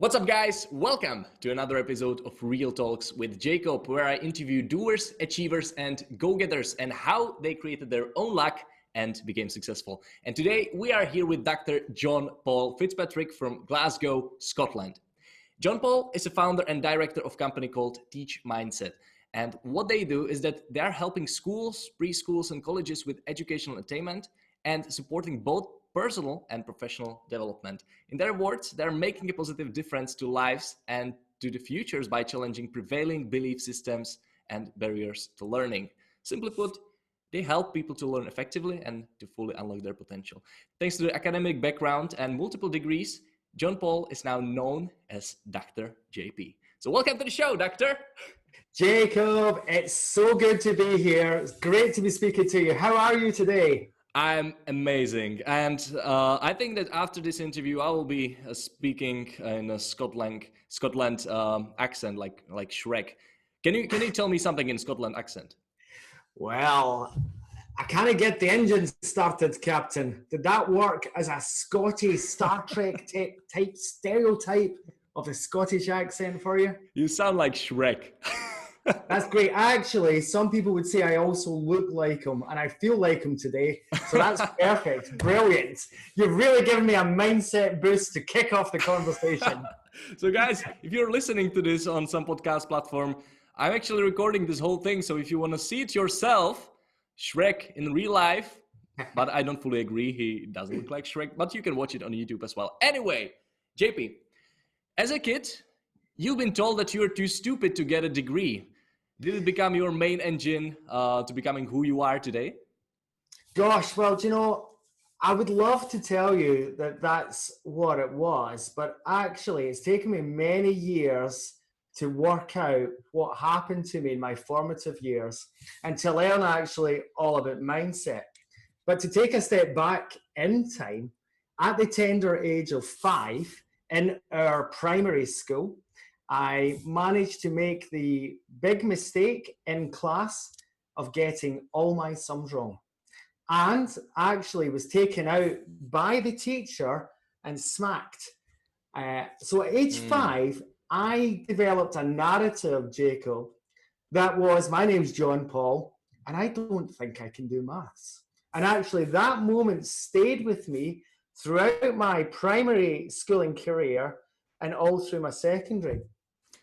What's up, guys? Welcome to another episode of Real Talks with Jakub, where I interview doers, achievers, and go-getters and how they created their own luck and became successful. And today we are here with Dr. John Paul FITZPATRICK from Glasgow, Scotland. John Paul is a founder and director of a company called TeachMindset. And what they do is that they are helping schools, preschools, and colleges with educational attainment and supporting both personal and professional development. In their words, they're making a positive difference to lives and to the futures by challenging prevailing belief systems and barriers to learning. Simply put, they help people to learn effectively and to fully unlock their potential. Thanks to the academic background and multiple degrees, John Paul is now known as Dr. JP. So welcome to the show, Doctor. Jacob, it's so good to be here. It's great to be speaking to you. How are you today? I'm amazing, and I think that after this interview, I will be speaking in a Scotland accent, like Shrek. Can you tell me something in Scotland accent? Well, I can't get the engine started, Captain. Did that work as a Scottish Star Trek type stereotype of the Scottish accent for you? You sound like Shrek. That's great. Actually, some people would say I also look like him, and I feel like him today. So that's perfect. Brilliant. You've really given me a mindset boost to kick off the conversation. So guys, if you're listening to this on some podcast platform, I'm actually recording this whole thing. So if you want to see it yourself, Shrek in real life, but I don't fully agree. He doesn't look like Shrek, but you can watch it on YouTube as well. Anyway, JP, as a kid, you've been told that you're too stupid to get a degree. Did it become your main engine to becoming who you are today? Gosh, well, do you know, I would love to tell you that that's what it was, but actually it's taken me many years to work out what happened to me in my formative years and to learn actually all about mindset. But to take a step back in time, at the tender age of 5 in our primary school, I managed to make the big mistake in class of getting all my sums wrong, and actually was taken out by the teacher and smacked. So at age 5, I developed a narrative, Jacob, that was, my name's John Paul, and I don't think I can do maths. And actually that moment stayed with me throughout my primary schooling career and all through my secondary.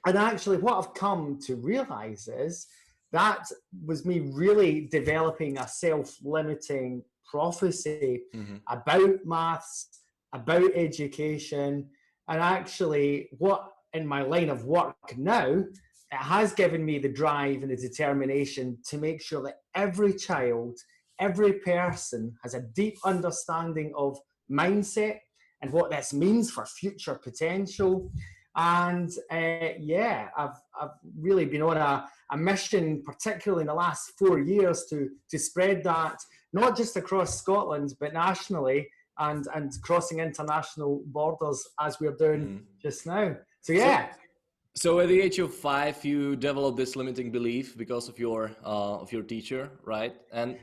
And actually what I've come to realize is that was me really developing a self-limiting prophecy about maths, about education, and actually what in my line of work now, it has given me the drive and the determination to make sure that every child, every person has a deep understanding of mindset and what this means for future potential. And I've really been on a mission, particularly in the last 4 years, to spread that, not just across Scotland, but nationally and crossing international borders as we're doing just now. So, yeah. So at the age of 5, you developed this limiting belief because of your teacher, right? And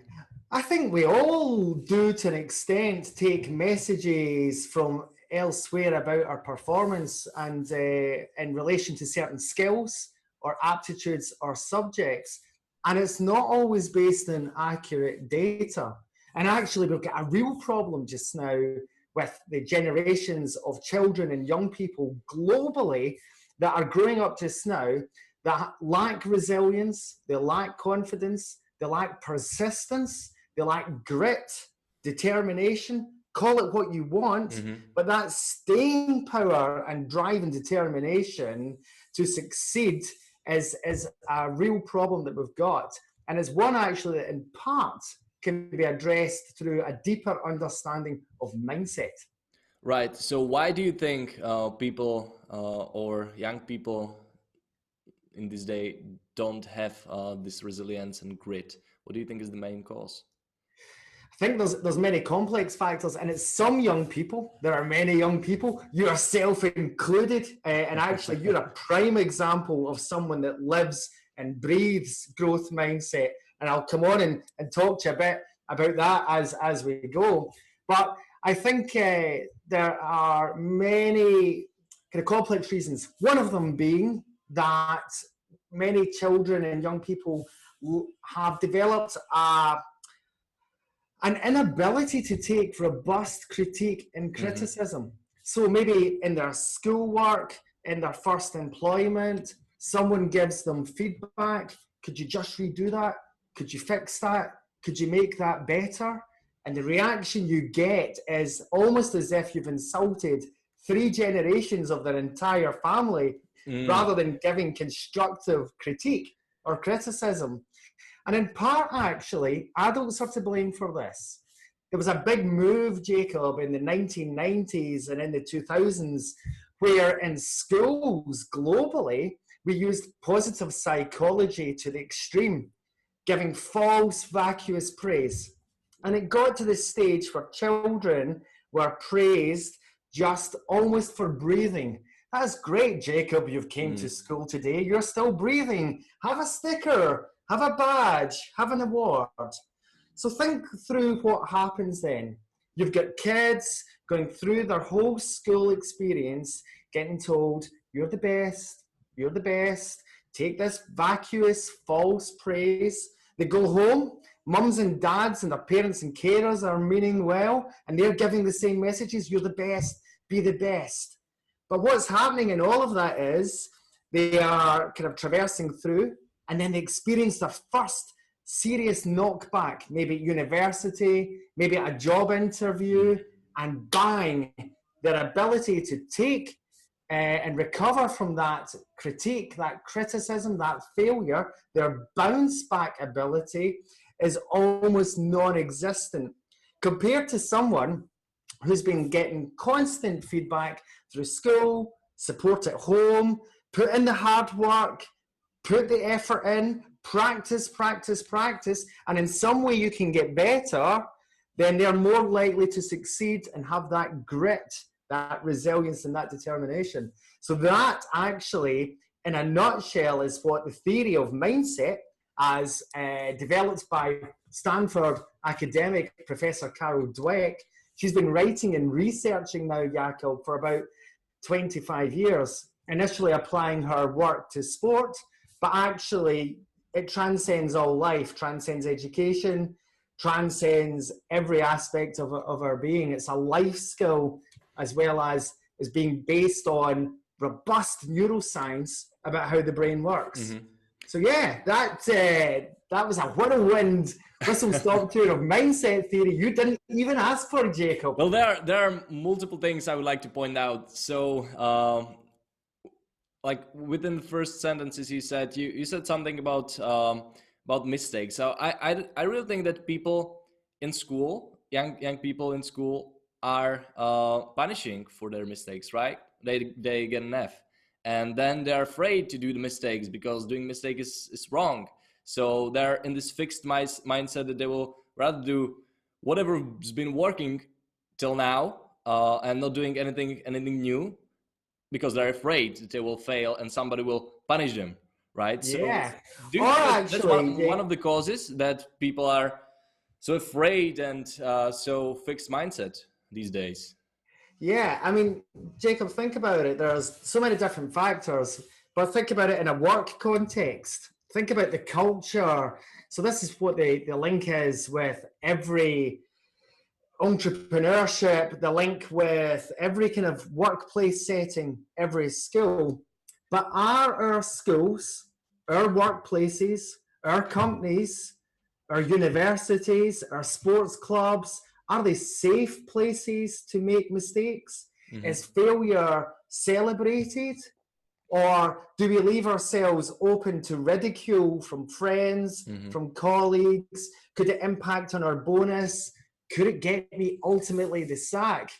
I think we all do, to an extent, take messages from elsewhere about our performance and in relation to certain skills or aptitudes or subjects, and it's not always based on accurate data. And actually we've got a real problem just now with the generations of children and young people globally that are growing up just now that lack resilience, they lack confidence, they lack persistence, they lack grit, determination. Call it what you want, but that staying power and drive and determination to succeed is a real problem that we've got. And it's one actually that in part can be addressed through a deeper understanding of mindset. Right. So why do you think people or young people in this day don't have this resilience and grit? What do you think is the main cause? I think there's many complex factors, and it's some young people. There are many young people, yourself included, and actually you're a prime example of someone that lives and breathes growth mindset. And I'll come on and talk to you a bit about that as we go. But I think there are many kind of complex reasons. One of them being that many children and young people have developed an inability to take robust critique and criticism. So maybe in their schoolwork, in their first employment, someone gives them feedback. Could you just redo that? Could you fix that? Could you make that better? And the reaction you get is almost as if you've insulted 3 generations of their entire family, rather than giving constructive critique or criticism. And in part, actually, adults are to blame for this. There was a big move, Jacob, in the 1990s and in the 2000s, where in schools globally, we used positive psychology to the extreme, giving false, vacuous praise. And it got to the stage where children were praised just almost for breathing. That's great, Jacob, you've came to school today. You're still breathing. Have a sticker, have a badge, have an award. So think through what happens then. You've got kids going through their whole school experience, getting told, you're the best, take this vacuous, false praise. They go home, mums and dads and their parents and carers are meaning well, and they're giving the same messages, you're the best, be the best. But what's happening in all of that is they are kind of traversing through, and then they experience their first serious knockback, maybe at university, maybe at a job interview, and bang, their ability to take and recover from that critique, that criticism, that failure, their bounce back ability is almost non-existent compared to someone who's been getting constant feedback through school, support at home, put in the hard work, put the effort in, practice, and in some way you can get better, then they're more likely to succeed and have that grit, that resilience and that determination. So that actually, in a nutshell, is what the theory of mindset, as developed by Stanford academic Professor Carol Dweck. She's been writing and researching now, Jakub, for about 25 years, initially applying her work to sport, but actually it transcends all life, transcends education, transcends every aspect of our being. It's a life skill as well as is being based on robust neuroscience about how the brain works. So yeah, that was a whirlwind whistle-stop tour of mindset theory you didn't even ask for, Jacob. Well, there are multiple things I would like to point out. So, like within the first sentences you said something about mistakes. So I really think that people in school, young people in school, are punishing for their mistakes, right? They get an F, and then they're afraid to do the mistakes because doing mistake is wrong. So they're in this fixed mindset that they will rather do whatever's been working till now and not doing anything new, because they're afraid that they will fail and somebody will punish them, right? Yeah. So that's one of the causes that people are so afraid and so fixed mindset these days. Yeah, I mean, Jacob, think about it. There's so many different factors, but think about it in a work context. Think about the culture. So this is what the link is with every entrepreneurship, the link with every kind of workplace setting, every school. But are our schools, our workplaces, our companies, our universities, our sports clubs, are they safe places to make mistakes? Is failure celebrated? Or do we leave ourselves open to ridicule from friends, from colleagues? Could it impact on our bonus? Could it get me ultimately the sack?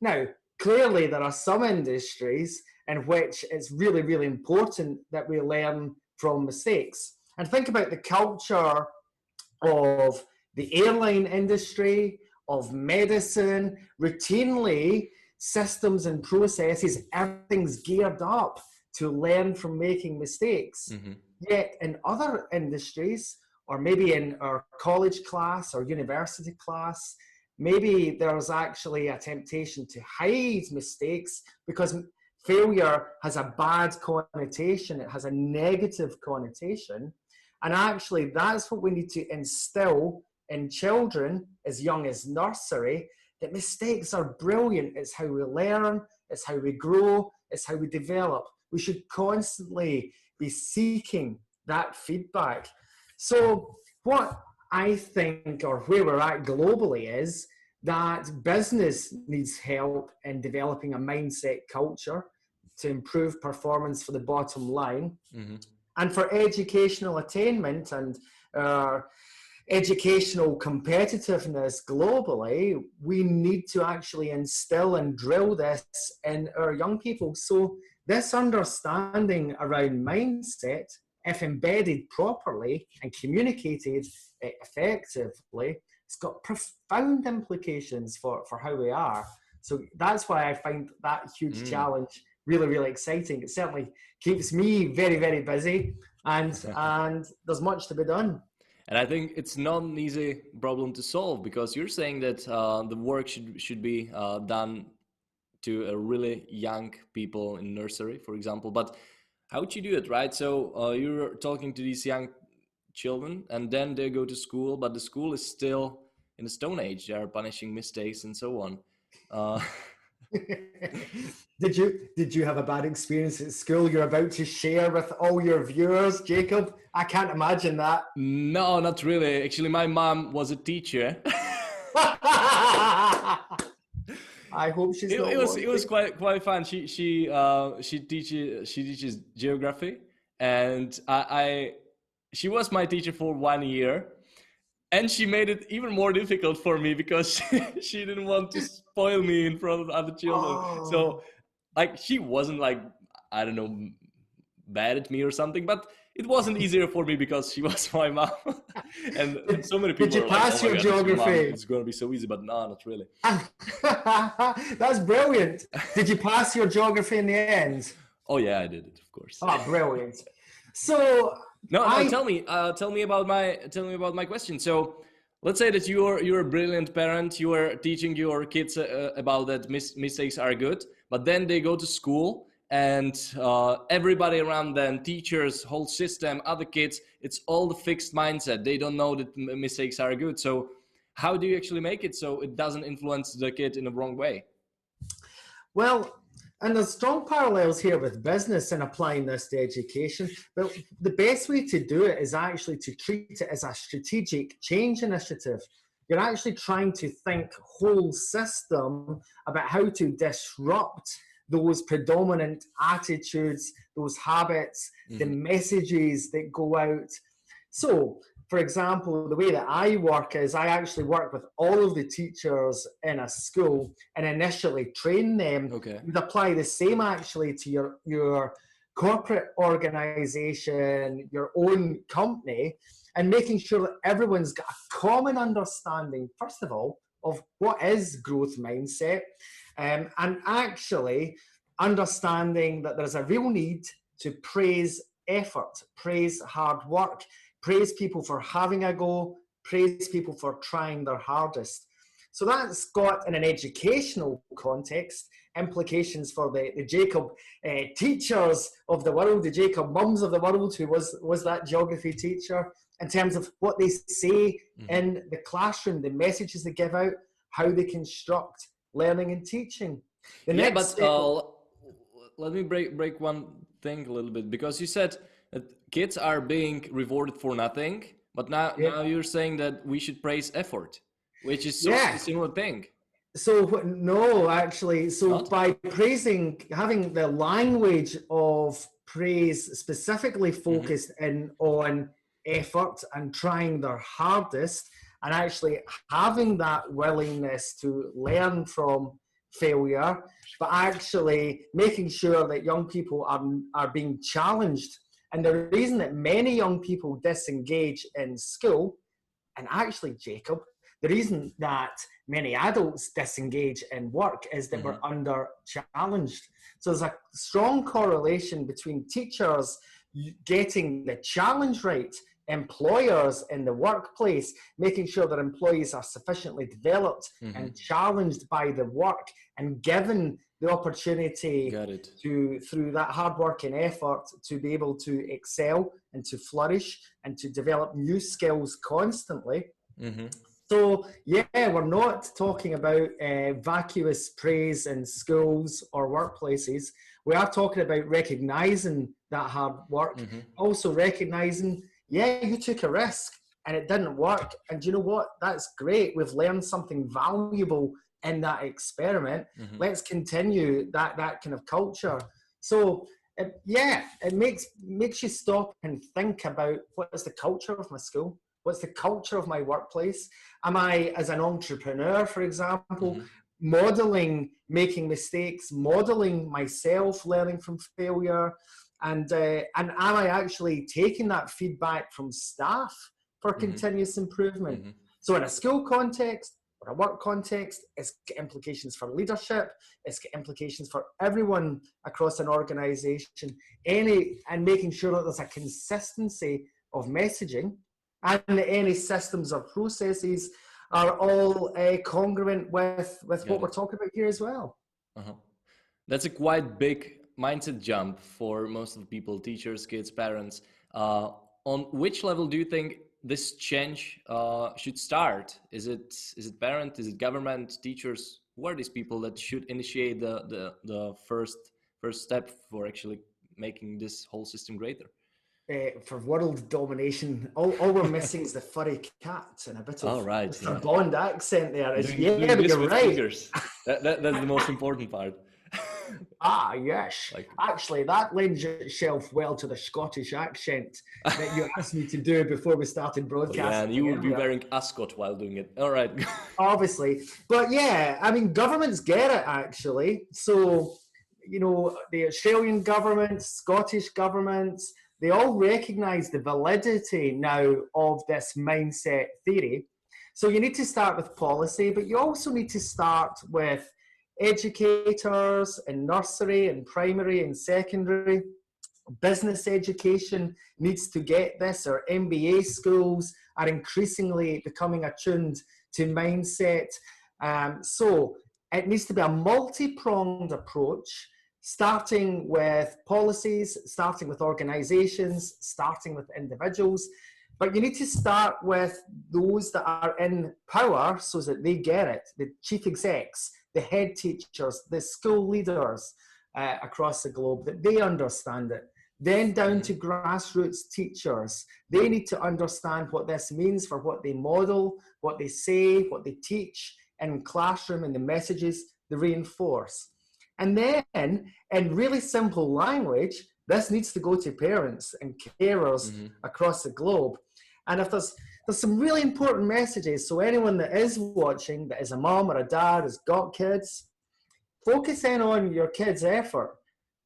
Now, clearly there are some industries in which it's really, really important that we learn from mistakes. And think about the culture of the airline industry, of medicine. Routinely, systems and processes, everything's geared up to learn from making mistakes. Yet in other industries, or maybe in our college class or university class, maybe there's actually a temptation to hide mistakes because failure has a bad connotation, it has a negative connotation. And actually, that's what we need to instill in children as young as nursery, that mistakes are brilliant. It's how we learn, it's how we grow, it's how we develop. We should constantly be seeking that feedback. So what I think, or where we're at globally, is that business needs help in developing a mindset culture to improve performance for the bottom line. Mm-hmm. And for educational attainment and educational competitiveness globally, we need to actually instill and drill this in our young people. So this understanding around mindset, if embedded properly and communicated effectively, it's got profound implications for how we are. So that's why I find that huge challenge really, really exciting. It certainly keeps me very, very busy, and there's much to be done. And I think it's not an easy problem to solve, because you're saying that the work should be done to really young people in nursery, for example. But how would you do it, right? So you're talking to these young children, and then they go to school, but the school is still in the Stone Age. They are punishing mistakes and so on. Did you have a bad experience at school you're about to share with all your viewers, Jacob? I can't imagine that. No, not really. Actually, my mom was a teacher. I hope she's not watching. It was quite fun. She teaches geography, and she was my teacher for 1 year. And she made it even more difficult for me, because she didn't want to spoil me in front of other children. Oh. So, like, she wasn't like, I don't know, bad at me or something, but it wasn't easier for me because she was my mom. and so many people. Did you pass your geography? It's going to be so easy, but no, not really. That's brilliant. Did you pass your geography in the end? Oh yeah, I did it, of course. Oh, brilliant. So. No, tell me about my question. So, let's say that you're a brilliant parent. You are teaching your kids about that mistakes are good, but then they go to school, and everybody around them, teachers, whole system, other kids, it's all the fixed mindset. They don't know that mistakes are good. So, how do you actually make it so it doesn't influence the kid in the wrong way? Well. And there's strong parallels here with business and applying this to education. But the best way to do it is actually to treat it as a strategic change initiative. You're actually trying to think whole system about how to disrupt those predominant attitudes, those habits, the messages that go out. So, for example, the way that I work is I actually work with all of the teachers in a school and initially train them. Okay. You'd apply the same actually to your corporate organization, your own company, and making sure that everyone's got a common understanding, first of all, of what is growth mindset, and actually understanding that there's a real need to praise effort, praise hard work, praise people for having a go, praise people for trying their hardest. So that's got, in an educational context, implications for the Jakub teachers of the world, the Jakub mums of the world, who was that geography teacher, in terms of what they say in the classroom, the messages they give out, how they construct learning and teaching. Let me break one thing a little bit, because you said that kids are being rewarded for nothing, but now you're saying that we should praise effort, which is a similar thing. So no, actually, by praising, having the language of praise specifically focused in on effort and trying their hardest, and actually having that willingness to learn from failure, but actually making sure that young people are being challenged. And the reason that many young people disengage in school, and actually, Jacob, the reason that many adults disengage in work is that we're under challenged. So there's a strong correlation between teachers getting the challenge right, employers in the workplace making sure that employees are sufficiently developed and challenged by the work and given the opportunity Got it. to, through that hard work and effort, to be able to excel and to flourish and to develop new skills constantly. Mm-hmm. So, yeah, we're not talking about vacuous praise in schools or workplaces. We are talking about recognizing that hard work, also recognizing, yeah, you took a risk and it didn't work. And you know what? That's great. We've learned something valuable in that experiment. Let's continue that kind of culture. So, it makes you stop and think about, what is the culture of my school? What's the culture of my workplace? Am I, as an entrepreneur, for example, modeling making mistakes, modeling myself learning from failure? And am I actually taking that feedback from staff for continuous improvement? So in a school context or a work context, it's got implications for leadership, it's got implications for everyone across an organization, and making sure that there's a consistency of messaging, and that any systems or processes are all congruent with what we're talking about here as well. That's a quite big mindset jump for most of the people, teachers, kids, parents. On which level do you think this change should start? Is it parent? Is it government? Teachers? Who are these people that should initiate the first step for actually making this whole system greater? For world domination, all we're missing is the furry cat and a bit of Mr. Bond accent there. Doing but this you're with right. Fingers. That's the most important part. Yes. Actually, that lends itself well to the Scottish accent that you asked me to do before we started broadcasting. Yeah, and you would be wearing ascot while doing it. All right. Obviously. But yeah, I mean, governments get it, actually. So, the Australian government, Scottish governments, they all recognize the validity now of this mindset theory. So you need to start with policy, but you also need to start with educators in nursery and primary and secondary. Business education needs to get this. Our MBA schools are increasingly becoming attuned to mindset. So it needs to be a multi-pronged approach, starting with policies, starting with organizations, starting with individuals. But you need to start with those that are in power so that they get it, the chief execs, the head teachers, the school leaders across the globe, that they understand it. Then down to grassroots teachers. They need to understand what this means for what they model, what they say, what they teach in classroom, and the messages they reinforce. And then, in really simple language, this needs to go to parents and carers across the globe. And if there's some really important messages, so anyone that is watching, that is a mom or a dad, has got kids, focus in on your kids' effort.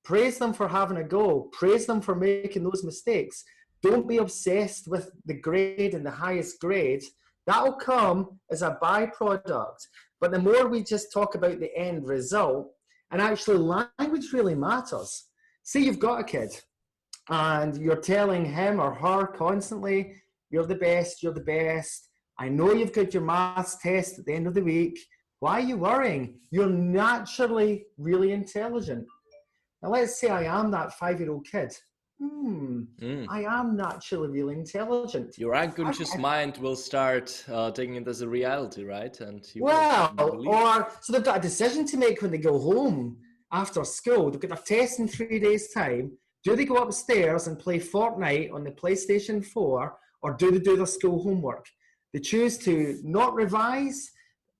Praise them for having a go. Praise them for making those mistakes. Don't be obsessed with the grade and the highest grade. That'll come as a byproduct. But the more we just talk about the end result, and actually language really matters. Say you've got a kid and you're telling him or her constantly, you're the best, you're the best. I know you've got your maths test at the end of the week. Why are you worrying? You're naturally really intelligent. Now let's say I am that 5-year-old kid. I am naturally really intelligent. Your unconscious mind will start taking it as a reality, right? And so they've got a decision to make when they go home after school. They've got a test in 3 days' time. Do they go upstairs and play Fortnite on the PlayStation 4, or do they do their school homework? They choose to not revise.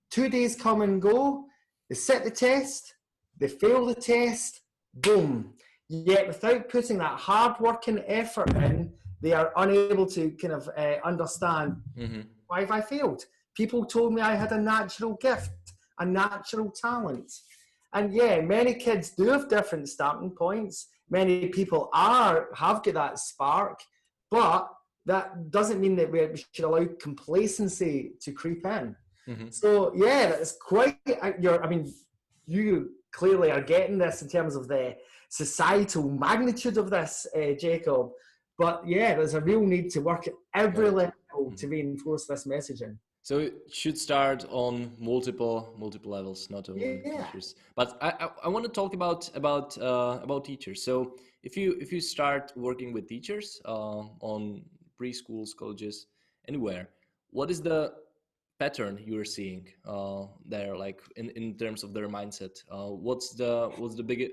2 days come and go. They sit the test. They fail the test. Boom. Yet without putting that hard work and effort in, they are unable to kind of understand, why have I failed? People told me I had a natural gift, a natural talent. And yeah, many kids do have different starting points. Many people have got that spark, but that doesn't mean that we should allow complacency to creep in. So yeah, that's quite, you clearly are getting this in terms of the societal magnitude of this, Jacob. But yeah, there's a real need to work at every level to reinforce this messaging. So it should start on multiple levels, not only Yeah. teachers. But I want to talk about teachers. So if you start working with teachers on preschools, colleges, anywhere, what is the pattern you're seeing there, like in terms of their mindset? What's the big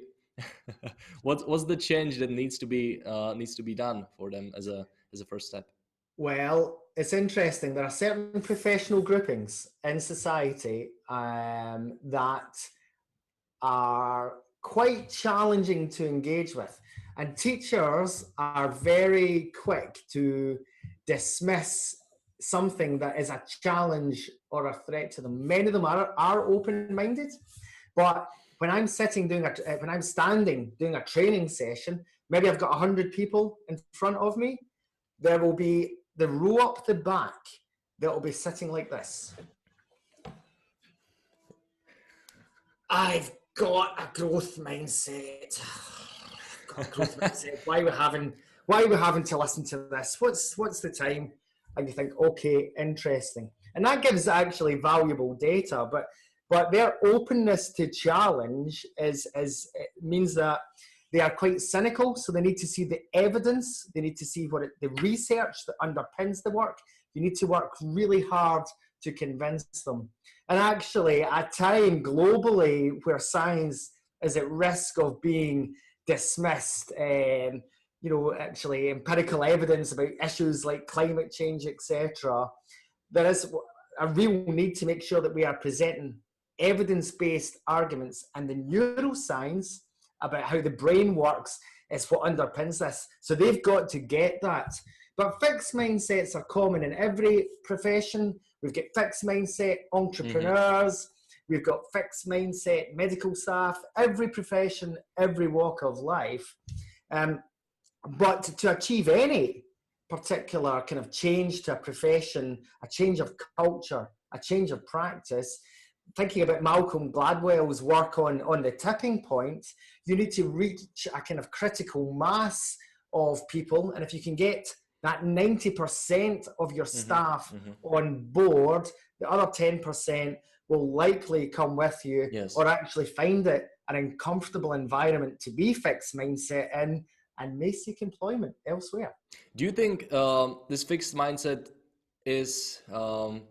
what's the change that needs to be done for them as a first step? Well, it's interesting. There are certain professional groupings in society that are quite challenging to engage with. And teachers are very quick to dismiss something that is a challenge or a threat to them. Many of them are open-minded, but when I'm when I'm standing doing a training session, maybe I've got 100 people in front of me, there will be the row up the back that will be sitting like this. I've got a growth mindset. Why are we having to listen to this? What's the time? And you think, okay, interesting. And that gives actually valuable data, but their openness to challenge it means that they are quite cynical, so they need to see the evidence, they need to see the research that underpins the work. You need to work really hard to convince them. And actually, a time globally where science is at risk of being dismissed, actually empirical evidence about issues like climate change, etc., there is a real need to make sure that we are presenting evidence-based arguments, and the neuroscience about how the brain works is what underpins this. So they've got to get that. But fixed mindsets are common in every profession. We've got fixed mindset entrepreneurs. We've got fixed mindset medical staff, every profession, every walk of life. But to achieve any particular kind of change to a profession, a change of culture, a change of practice, thinking about Malcolm Gladwell's work on the tipping point, you need to reach a kind of critical mass of people. And if you can get that 90% of your staff on board, the other 10% will likely come with you, or actually find it an uncomfortable environment to be fixed mindset in and may seek employment elsewhere. Do you think this fixed mindset is, do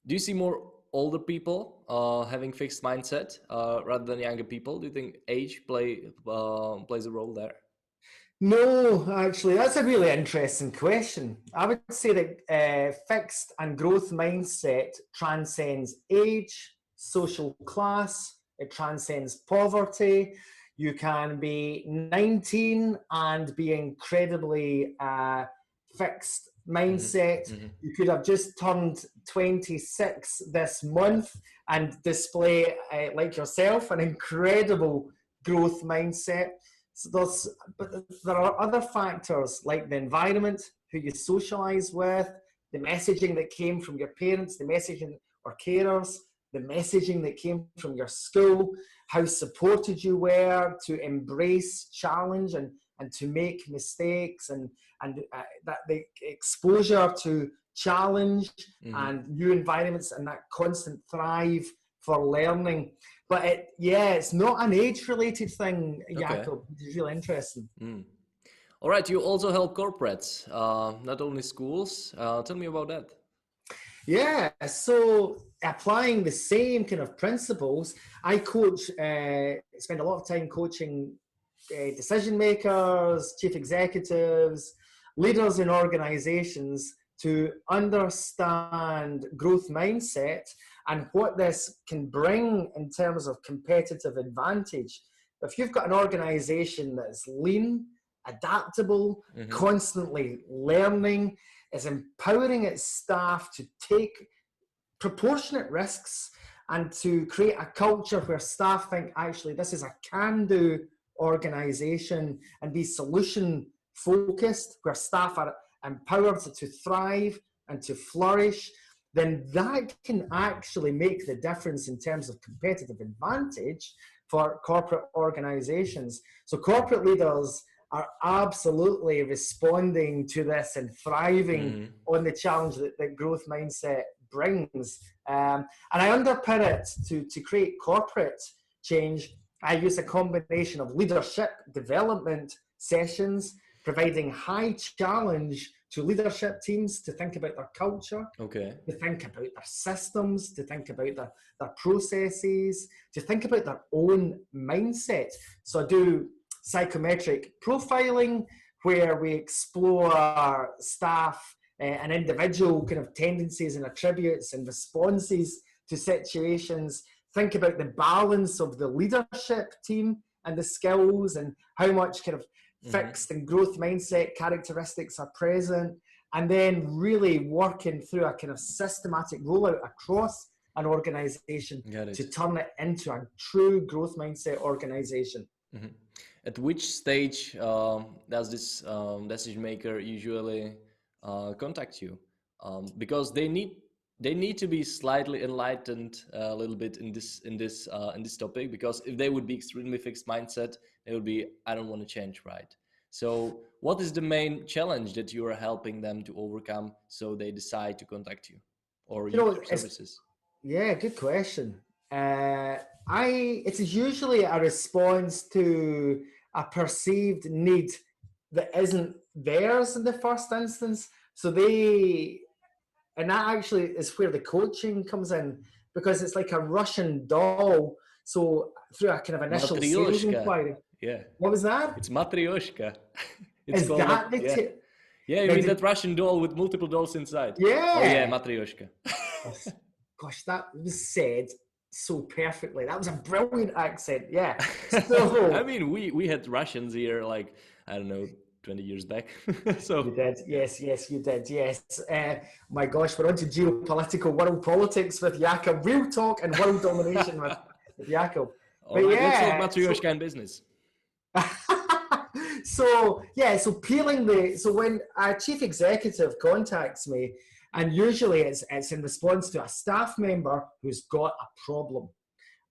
you see more older people having fixed mindset rather than younger people? Do you think age plays a role there? No, actually, that's a really interesting question. I would say that fixed and growth mindset transcends age, social class, it transcends poverty. You can be 19 and be incredibly fixed mindset. You could have just turned 26 this month and display, like yourself, an incredible growth mindset. So there are other factors like the environment, who you socialize with, the messaging that came from your parents, the messaging or carers, the messaging that came from your school, how supported you were to embrace challenge and to make mistakes, and that the exposure to challenge and new environments and that constant thrive for learning. But it's not an age-related thing, Jakub. It's really interesting. All right, you also help corporates, not only schools. Tell me about that. Yeah, so applying the same kind of principles, I coach, spend a lot of time coaching decision makers, chief executives, leaders in organizations to understand growth mindset and what this can bring in terms of competitive advantage. If you've got an organization that's lean, adaptable, constantly learning, is empowering its staff to take proportionate risks and to create a culture where staff think, actually, this is a can-do organization, and be solution focused, where staff are empowered to thrive and to flourish, then that can actually make the difference in terms of competitive advantage for corporate organizations. So corporate leaders are absolutely responding to this and thriving on the challenge that growth mindset brings. And I underpin it to create corporate change. I use a combination of leadership development sessions, providing high challenge to leadership teams to think about their culture, Okay. to think about their systems, to think about their processes, to think about their own mindset. So I do psychometric profiling, where we explore staff and individual kind of tendencies and attributes and responses to situations. Think about the balance of the leadership team and the skills and how much kind of fixed and growth mindset characteristics are present, and then really working through a kind of systematic rollout across an organization to turn it into a true growth mindset organization. At which stage does this decision maker usually contact you? Because they need to be slightly enlightened a little bit in this topic. Because if they would be extremely fixed mindset, they would be, I don't want to change, right? So what is the main challenge that you are helping them to overcome so they decide to contact you or use your services? Yeah, good question. It is usually a response to a perceived need that isn't theirs in the first instance. And that actually is where the coaching comes in, because it's like a Russian doll. So through a kind of initial sales inquiry. Yeah. What was that? It's matryoshka. Is that the Yeah, you mean that Russian doll with multiple dolls inside? Yeah. Oh yeah, matryoshka. Gosh, that was said so perfectly. That was a brilliant accent. Yeah. So I mean, we had Russians here, like, I don't know, 20 years back. So you did. Yes, you did. Yes. My gosh, we're on to geopolitical world politics with Jakub. Real talk and world domination with Jakub. But let's talk matryoshka and business. So when a chief executive contacts me, and usually it's in response to a staff member who's got a problem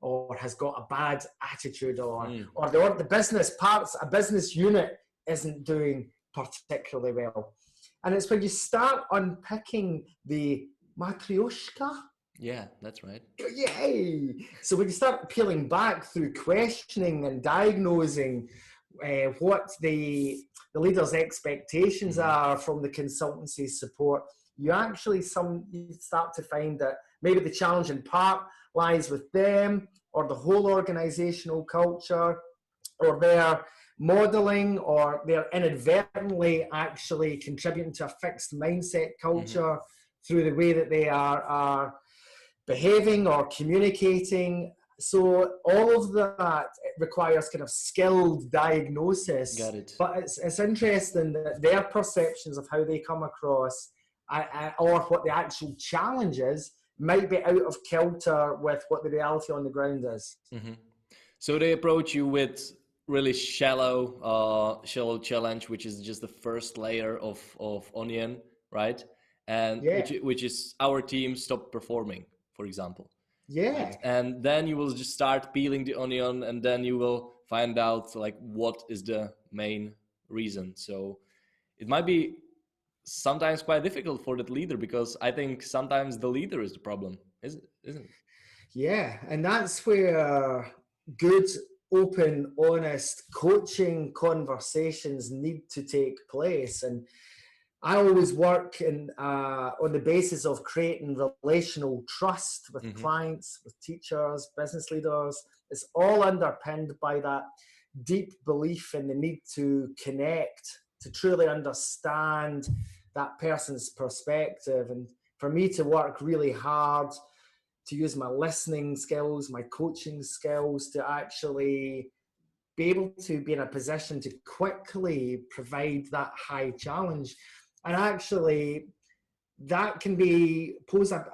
or has got a bad attitude, or the business parts, a business unit isn't doing particularly well. And it's when you start unpicking the matryoshka. Yeah, that's right. Yay! So when you start peeling back through questioning and diagnosing what the leader's expectations are from the consultancy support, you start to find that maybe the challenge in part lies with them or the whole organizational culture, or their modeling, or they're inadvertently actually contributing to a fixed mindset culture through the way that they are behaving or communicating. So all of that requires kind of skilled diagnosis. Got it. But it's interesting that their perceptions of how they come across or what the actual challenge is might be out of kilter with what the reality on the ground is. So they approach you with really shallow challenge, which is just the first layer of onion, right? And which is our team stopped performing, for example. Yeah. Right? And then you will just start peeling the onion, and then you will find out like what is the main reason. So it might be sometimes quite difficult for that leader, because I think sometimes the leader is the problem, isn't it? Yeah, and that's where good, open, honest coaching conversations need to take place. And I always work on the basis of creating relational trust with clients, with teachers, business leaders. It's all underpinned by that deep belief in the need to connect, to truly understand that person's perspective. And for me to work really hard, to use my listening skills, my coaching skills, to actually be able to be in a position to quickly provide that high challenge. And actually, that can pose a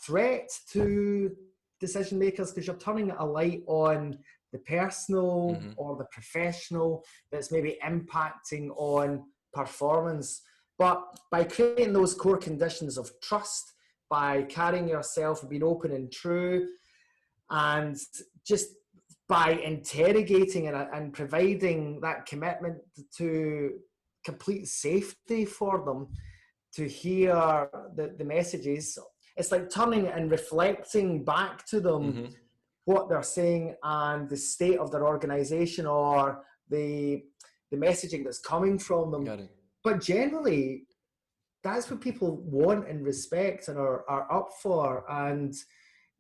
threat to decision makers, because you're turning a light on the personal or the professional that's maybe impacting on performance. But by creating those core conditions of trust, by carrying yourself, being open and true, and just by interrogating and providing that commitment to complete safety for them to hear the messages, it's like turning and reflecting back to them what they're saying and the state of their organization or the messaging that's coming from them. Got it. But generally, that's what people want and respect and are up for. And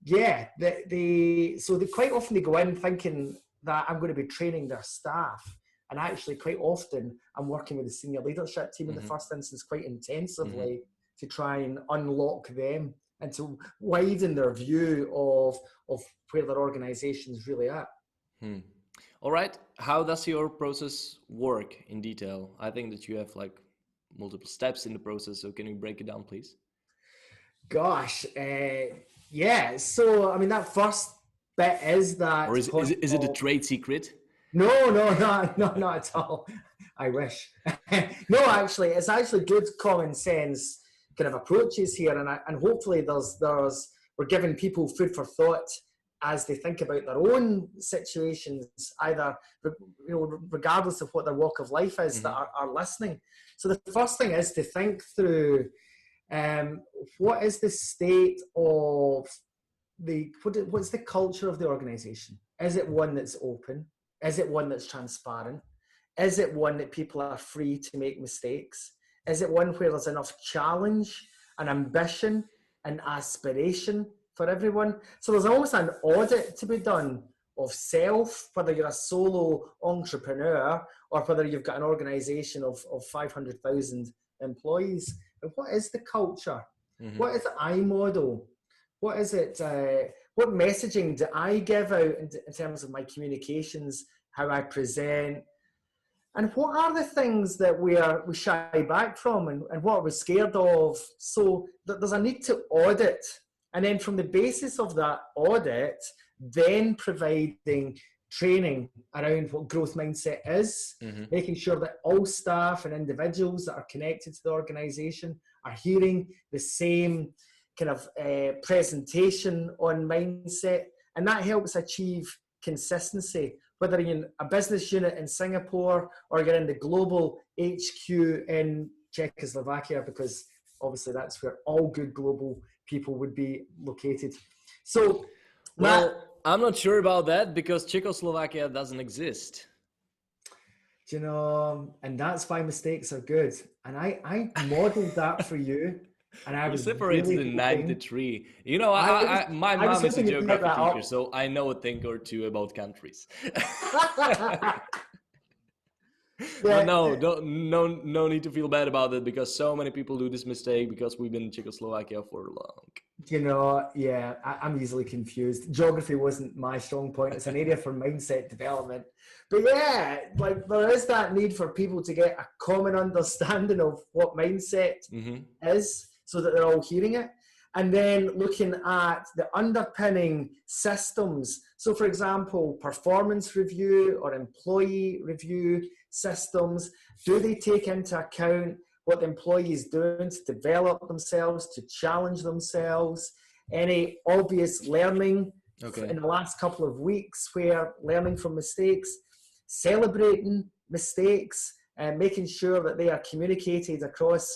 yeah, so they quite often they go in thinking that I'm going to be training their staff. And actually, quite often, I'm working with the senior leadership team in the first instance quite intensively to try and unlock them and to widen their view of where their organization is really at. All right. How does your process work in detail? I think that you have like multiple steps in the process. So can you break it down, please? Gosh, yeah. So, I mean, that first bit is that... Or is it a trade secret? No, not at all. I wish. No, actually, it's actually good common sense kind of approaches here. And hopefully we're giving people food for thought as they think about their own situations, either, regardless of what their walk of life is, that are listening. So the first thing is to think through what is the state of what's the culture of the organization? Is it one that's open? Is it one that's transparent? Is it one that people are free to make mistakes? Is it one where there's enough challenge and ambition and aspiration for everyone? So there's almost an audit to be done of self, whether you're a solo entrepreneur or whether you've got an organization of 500,000 employees. And what is the culture? What is the I model? What is it? What messaging do I give out in terms of my communications, how I present? And what are the things that we shy back from and what are we scared of? So there's a need to audit. And then from the basis of that audit, then providing training around what growth mindset is, making sure that all staff and individuals that are connected to the organization are hearing the same kind of presentation on mindset. And that helps achieve consistency, whether you're in a business unit in Singapore or you're in the global HQ in Czechoslovakia, because obviously that's where all good global people would be located. So, well, I'm not sure about that because Czechoslovakia doesn't exist. And that's why mistakes are good. And I modeled that for you. And I was separated really in '93. My mom is a geography teacher, so I know a thing or two about countries. But no need to feel bad about it because so many people do this mistake because we've been in Czechoslovakia for long. I'm easily confused. Geography wasn't my strong point. It's an area for mindset development. But yeah, like there is that need for people to get a common understanding of what mindset is so that they're all hearing it. And then looking at the underpinning systems. So for example, performance review or employee review systems, do they take into account what the employee is doing to develop themselves, to challenge themselves? Any obvious learning in the last couple of weeks where learning from mistakes, celebrating mistakes, and making sure that they are communicated across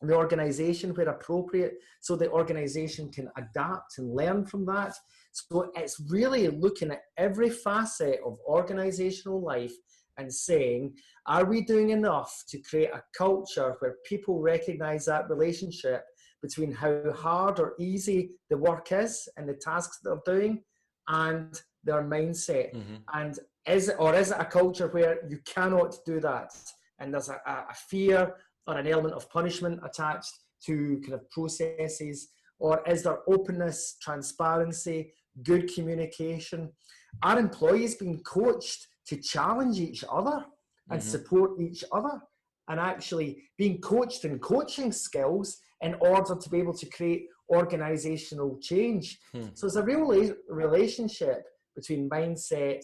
the organization where appropriate so the organization can adapt and learn from that. So it's really looking at every facet of organizational life and saying, are we doing enough to create a culture where people recognize that relationship between how hard or easy the work is and the tasks that they're doing and their mindset? And is it a culture where you cannot do that and there's a fear or an element of punishment attached to kind of processes? Or is there openness, transparency, good communication? Are employees being coached to challenge each other and support each other, and actually being coached in coaching skills in order to be able to create organizational change? So it's a real relationship between mindset,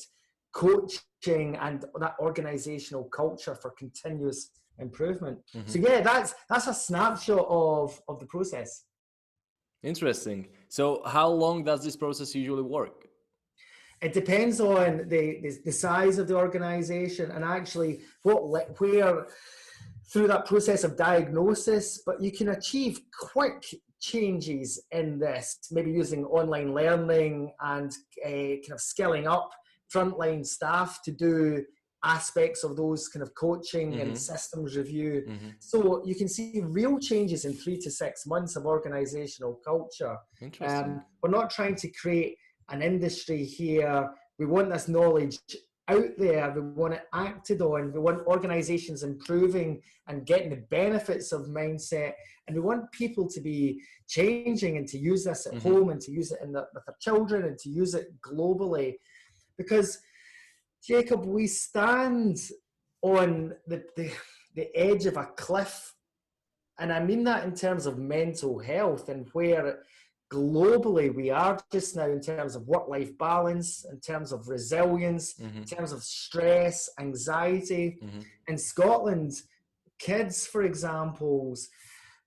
coaching, and that organizational culture for continuous improvement. So yeah, that's a snapshot of the process. Interesting. So how long does this process usually work? It depends on the size of the organization and actually where through that process of diagnosis, but you can achieve quick changes in this, maybe using online learning and kind of skilling up frontline staff to do aspects of those kind of coaching and systems review. So you can see real changes in 3 to 6 months of organizational culture. Interesting. We're not trying to create an industry here. We want this knowledge out there. We want it acted on. We want organizations improving and getting the benefits of mindset. And we want people to be changing and to use this at home and to use it with their children and to use it globally. Because, Jacob, we stand on the edge of a cliff. And I mean that in terms of mental health and where globally we are just now in terms of work-life balance, in terms of resilience, in terms of stress, anxiety. In Scotland, kids, for example,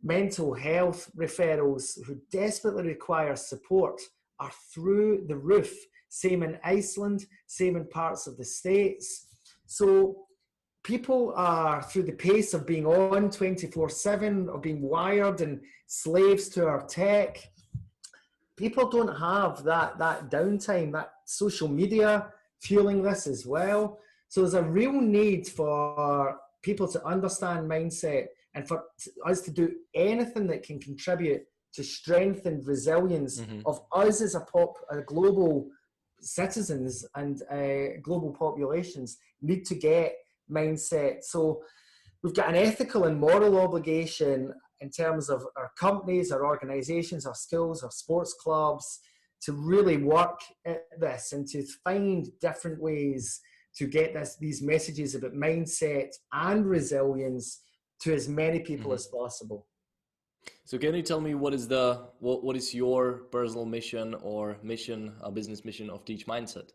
mental health referrals who desperately require support are through the roof. Same in Iceland, same in parts of the States. So people are, through the pace of being on 24/7 or being wired and slaves to our tech, people don't have that downtime, that social media fueling this as well. So there's a real need for people to understand mindset and for us to do anything that can contribute to strengthen resilience of us as a global citizens and global populations need to get mindset. So we've got an ethical and moral obligation in terms of our companies, our organizations, our schools, our sports clubs, to really work at this and to find different ways to get these messages about mindset and resilience to as many people as possible. So can you tell me what is your personal mission or mission, a business mission of TeachMindset?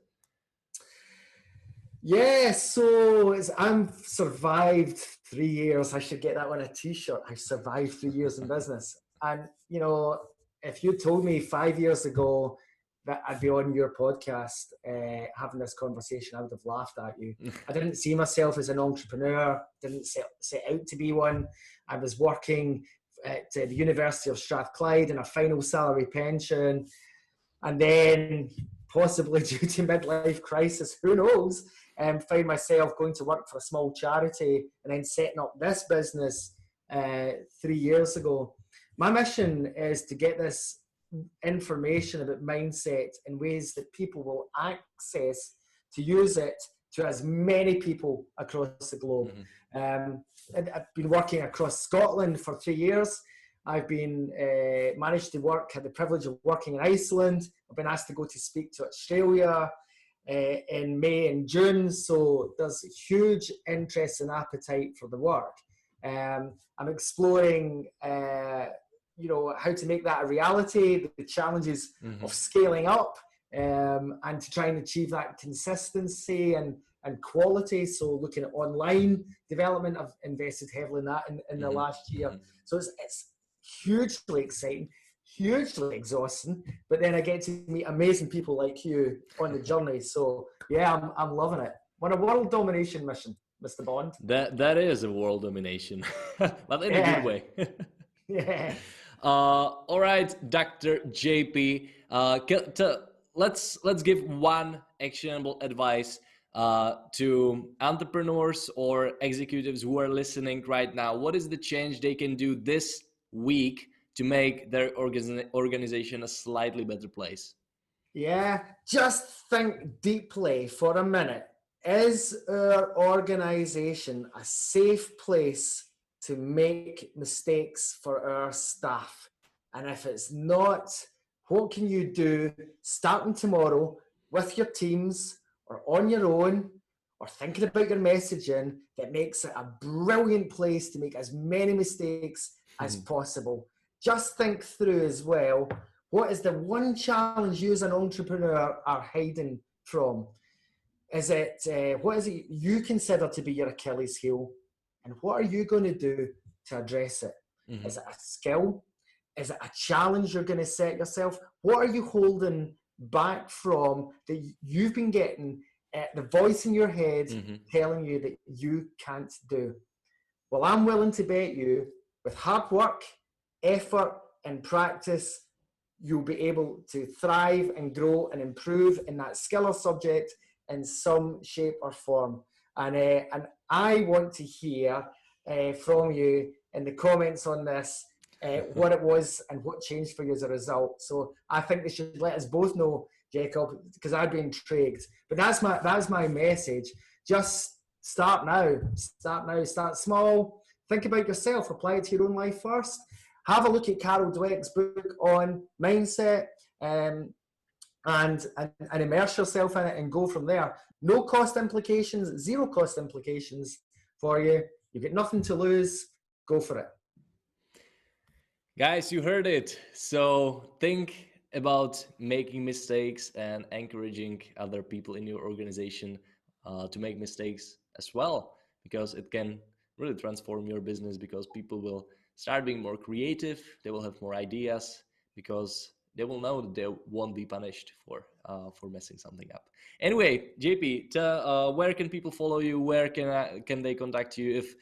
Yeah, so I've survived 3 years. I should get that on a t-shirt. I survived 3 years in business. And, you know, if you told me 5 years ago that I'd be on your podcast having this conversation, I would have laughed at you. I didn't see myself as an entrepreneur, didn't set out to be one. I was working at the University of Strathclyde in a final salary pension. And then possibly due to midlife crisis, who knows, find myself going to work for a small charity and then setting up this business 3 years ago. My mission is to get this information about mindset in ways that people will access to use it to as many people across the globe. I've been working across Scotland for 3 years. I've been managed to had the privilege of working in Iceland. I've been asked to go to speak to Australia in May and June. So there's huge interest and appetite for the work. I'm exploring, how to make that a reality, the challenges of scaling up, and to try and achieve that consistency and quality. So looking at online development, I've invested heavily in that in the last year. So it's hugely exciting, hugely exhausting, but then I get to meet amazing people like you on the journey. So yeah, I'm loving it. On a world domination mission, Mr. Bond. That is a world domination, but in a good way. Yeah. All right, Dr. JP, let's give one actionable advice to entrepreneurs or executives who are listening right now. What is the change they can do this week to make their organization a slightly better place? Yeah, just think deeply for a minute. Is our organization a safe place to make mistakes for our staff? And if it's not, what can you do starting tomorrow with your teams or on your own or thinking about your messaging that makes it a brilliant place to make as many mistakes as possible? Just think through as well, what is the one challenge you as an entrepreneur are hiding from? Is it, what is it you consider to be your Achilles heel? And what are you going to do to address it? Is it a skill? Is it a challenge you're going to set yourself? What are you holding back from that you've been getting the voice in your head telling you that you can't do? Well, I'm willing to bet you with hard work, effort, in practice, you'll be able to thrive and grow and improve in that skill or subject in some shape or form. And I want to hear from you in the comments on this what it was and what changed for you as a result. So I think they should let us both know, Jacob, because I'd be intrigued. But that's my message. Just start now. Start now. Start small. Think about yourself. Apply it to your own life first. Have a look at Carol Dweck's book on mindset, and immerse yourself in it and go from there. No cost implications, zero cost implications for you. You've got nothing to lose. Go for it. Guys, you heard it. So think about making mistakes and encouraging other people in your organization to make mistakes as well, because it can really transform your business, because people will start being more creative, they will have more ideas, because they will know that they won't be punished for messing something up. Anyway, JP, where can people follow you? Where can they contact you if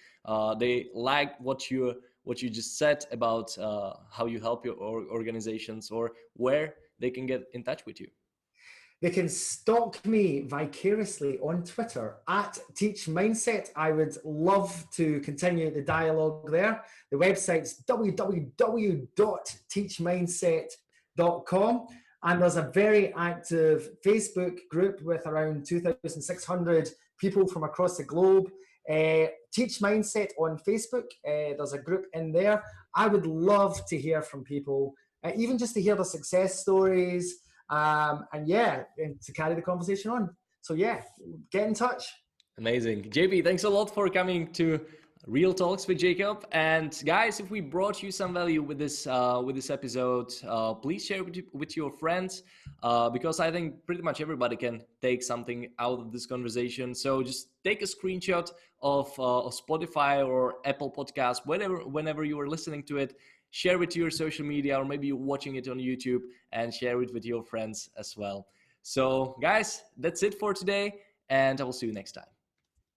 they like what you just said about how you help your organizations, or where they can get in touch with you? They can stalk me vicariously on Twitter at TeachMindset. I would love to continue the dialogue there. The website's www.teachmindset.com. And there's a very active Facebook group with around 2,600 people from across the globe. Teach Mindset on Facebook. There's a group in there. I would love to hear from people, even just to hear the success stories, and to carry the conversation on. So yeah, get in touch. Amazing. JP, thanks a lot for coming to Real Talks with Jacob. And guys, if we brought you some value with this episode, please share it with your friends, because I think pretty much everybody can take something out of this conversation. So just take a screenshot of Spotify or Apple Podcasts, whenever you are listening to it. Share it to your social media, or maybe you're watching it on YouTube, and share it with your friends as well. So guys, that's it for today, and I will see you next time.